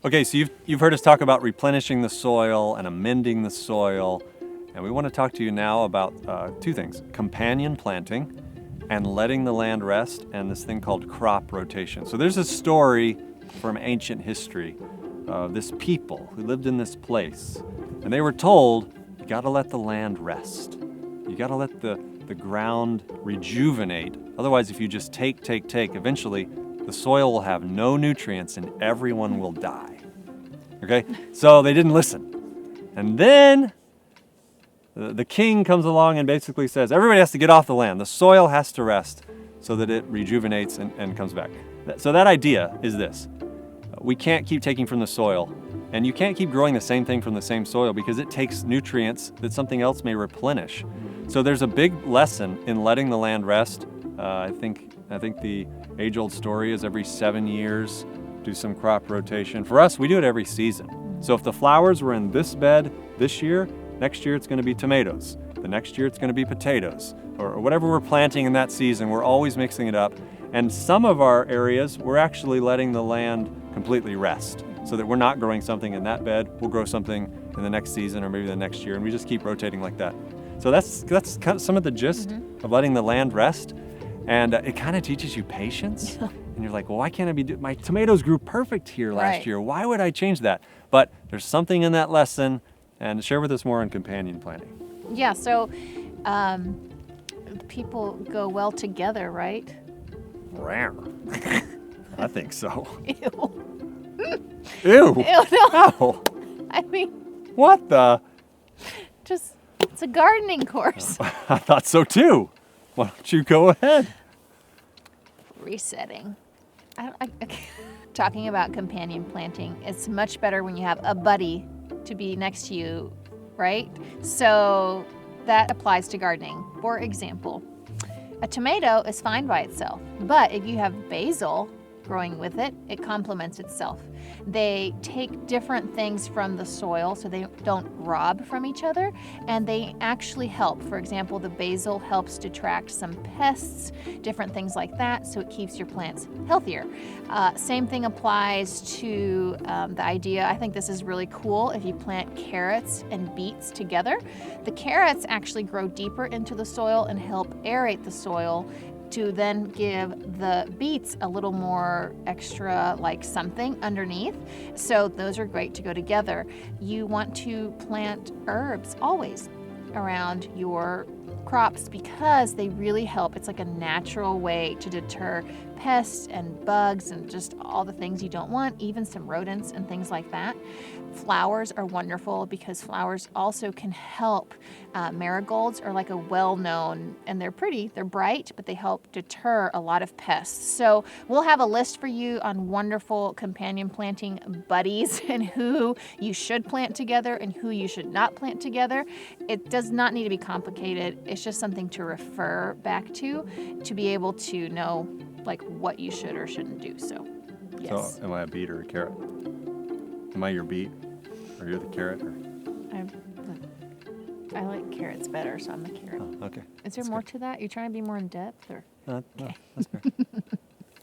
Okay, so you've heard us talk about replenishing the soil and amending the soil, and we want to talk to you now about two things: companion planting and letting the land rest, and this thing called crop rotation. So there's a story from ancient history of this people who lived in this place, and they were told, you got to let the land rest. You got to let the ground rejuvenate. Otherwise, if you just take, eventually the soil will have no nutrients and everyone will die. Okay? So they didn't listen. And then the king comes along and basically says, everybody has to get off the land. The soil has to rest so that it rejuvenates and comes back. So that idea is this. We can't keep taking from the soil, and you can't keep growing the same thing from the same soil because it takes nutrients that something else may replenish. So there's a big lesson in letting the land rest. I think the age-old story is every 7 years, do some crop rotation. For us, we do it every season. So if the flowers were in this bed this year, next year it's going to be tomatoes. The next year it's going to be potatoes. Or whatever we're planting in that season, we're always mixing it up. And some of our areas, we're actually letting the land completely rest so that we're not growing something in that bed. We'll grow something in the next season or maybe the next year, and we just keep rotating like that. So that's kind of some of the gist of letting the land rest. And it kind of teaches you patience. And you're like, well, why can't I my tomatoes grew perfect here last year. Why would I change that? But there's something in that lesson. And share with us more on companion planting. Yeah, so people go well together, right? Rare. I think so. Ew. Ew. Ew, no. Ow. I mean, What the? it's a gardening course. I thought so too. Why don't you go ahead? Resetting. Talking about companion planting, it's much better when you have a buddy to be next to you, right? So that applies to gardening. For example, a tomato is fine by itself, but if you have basil growing with it, it complements itself. They take different things from the soil so they don't rob from each other, and they actually help. For example, the basil helps to attract some pests, different things like that, so it keeps your plants healthier. Same thing applies to the idea, I think this is really cool, if you plant carrots and beets together. The carrots actually grow deeper into the soil and help aerate the soil to then give the beets a little more extra like something underneath. So those are great to go together. You want to plant herbs always around your crops because they really help. It's like a natural way to deter pests and bugs and just all the things you don't want, even some rodents and things like that. Flowers are wonderful because flowers also can help. Marigolds are like a well-known, and they're pretty, they're bright, but they help deter a lot of pests. So we'll have a list for you on wonderful companion planting buddies and who you should plant together and who you should not plant together. It does not need to be complicated. It's just something to refer back to be able to know like what you should or shouldn't do. So, yes. So, am I a beet or a carrot? Am I your beet, or you're the carrot? Or? I like carrots better, so I'm the carrot. Oh, okay. Is there more to that? You're trying to be more in depth, or? No, Okay. that's fair.